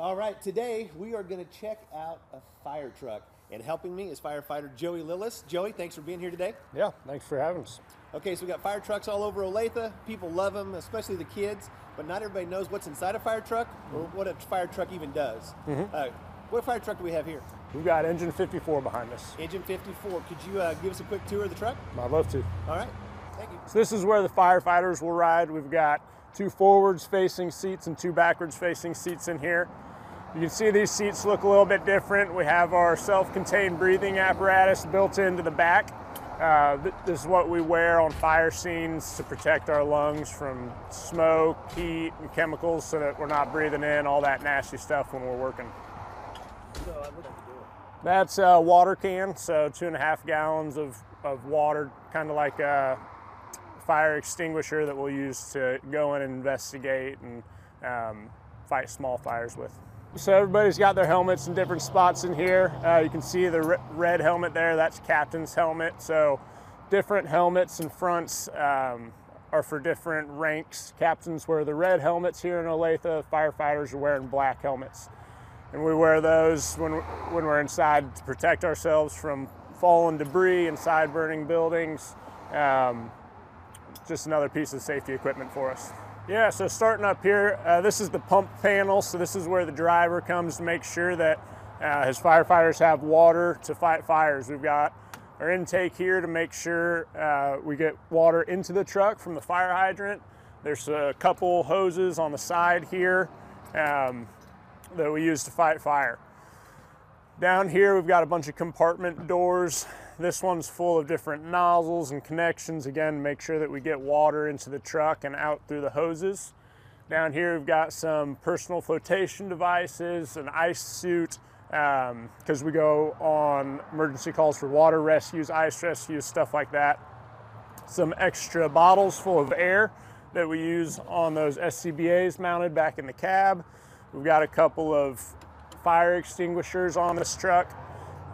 All right, today we are going to check out a fire truck. And helping me is Firefighter Joey Lillis. Joey, thanks for being here today. Yeah, thanks for having us. Okay, so we got fire trucks all over Olathe. People love them, especially the kids, but not everybody knows what's inside a fire truck or what a fire truck even does. What fire truck do we have here? We've got engine 54 behind us. Engine 54. Could you give us a quick tour of the truck? I'd love to. All right, thank you. So this is where the firefighters will ride. We've got 2 forwards facing seats and 2 backwards facing seats in here. You can see these seats look a little bit different. We have our self-contained breathing apparatus built into the back. This is what we wear on fire scenes to protect our lungs from smoke, heat, and chemicals so that we're not breathing in all that nasty stuff when we're working. That's a water can, so 2.5 gallons of water, kind of like a fire extinguisher that we'll use to go in and investigate and fight small fires with. So everybody's got their helmets in different spots in here. You can see the red helmet there, that's captain's helmet. So different helmets and fronts are for different ranks. Captains wear the red helmets here in Olathe, firefighters are wearing black helmets. And we wear those when we're inside to protect ourselves from fallen debris inside burning buildings. Just another piece of safety equipment for us. Yeah, so starting up here, this is the pump panel. So this is where the driver comes to make sure that his firefighters have water to fight fires. We've got our intake here to make sure we get water into the truck from the fire hydrant. There's a couple hoses on the side here that we use to fight fire. Down here, we've got a bunch of compartment doors. This one's full of different nozzles and connections. Again, make sure that we get water into the truck and out through the hoses. Down here, we've got some personal flotation devices, an ice suit, because we go on emergency calls for water rescues, ice rescues, stuff like that. Some extra bottles full of air that we use on those SCBAs mounted back in the cab. We've got a couple of fire extinguishers on this truck.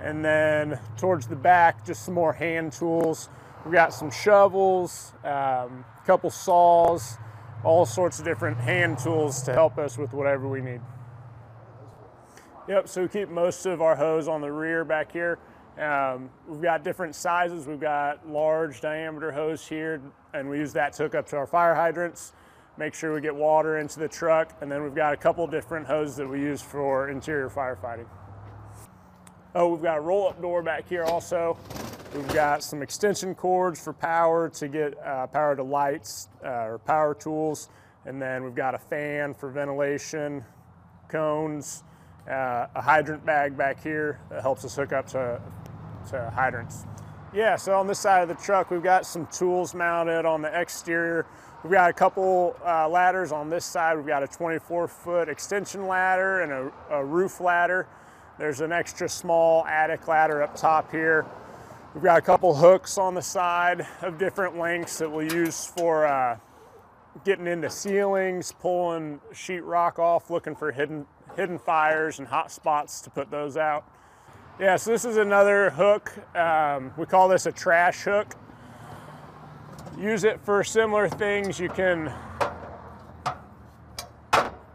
And then towards the back, just some more hand tools. We've got some shovels, a couple saws, all sorts of different hand tools to help us with whatever we need. Yep, so we keep most of our hose on the rear back here. We've got different sizes. We've got large diameter hose here, and we use that to hook up to our fire hydrants, make sure we get water into the truck, and then we've got a couple different hoses that we use for interior firefighting. Oh, we've got a roll-up door back here also. We've got some extension cords for power to get power to lights or power tools. And then we've got a fan for ventilation, cones, a hydrant bag back here that helps us hook up to hydrants. Yeah, so on this side of the truck, we've got some tools mounted on the exterior. We've got a couple ladders on this side. We've got a 24-foot extension ladder and a roof ladder. There's an extra small attic ladder up top here. We've got a couple hooks on the side of different lengths that we'll use for getting into ceilings, pulling sheetrock off, looking for hidden fires and hot spots to put those out. Yeah, so this is another hook. We call this a trash hook. Use it for similar things. You can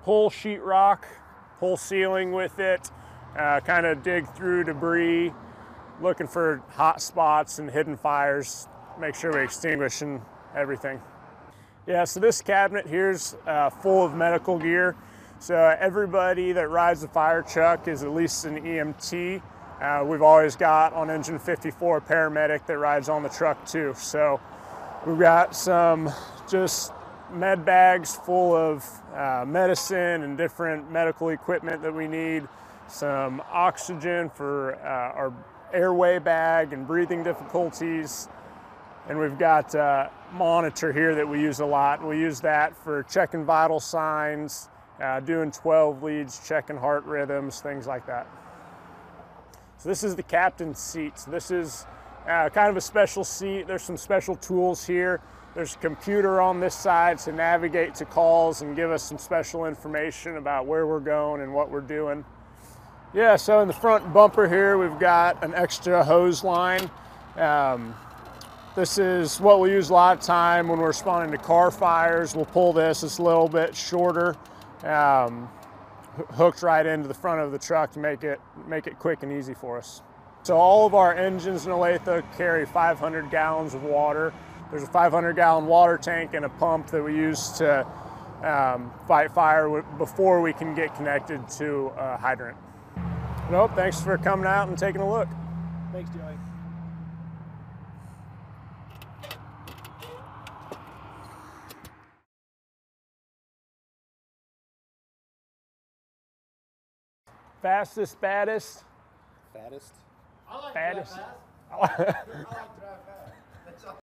pull sheetrock, pull ceiling with it. Kind of dig through debris, looking for hot spots and hidden fires, make sure we extinguish and everything. Yeah, so this cabinet here's full of medical gear. So everybody that rides the fire truck is at least an EMT. We've always got on engine 54 a paramedic that rides on the truck too. So we've got some just med bags full of medicine and different medical equipment that we need. Some oxygen for our airway bag and breathing difficulties. And we've got a monitor here that we use a lot. We use that for checking vital signs, doing 12 leads, checking heart rhythms, things like that. So this is the captain's seat. So this is kind of a special seat. There's some special tools here. There's a computer on this side to navigate to calls and give us some special information about where we're going and what we're doing. Yeah, so in the front bumper here, we've got an extra hose line. This is what we use a lot of time when we're responding to car fires. We'll pull this. It's a little bit shorter, hooked right into the front of the truck to make it quick and easy for us. So all of our engines in Olathe carry 500 gallons of water. There's a 500-gallon water tank and a pump that we use to fight fire before we can get connected to a hydrant. Nope, thanks for coming out and taking a look. Thanks, Joey. Fastest, baddest? Fattest? I like Fattest. to drive fast. I like to drive fast.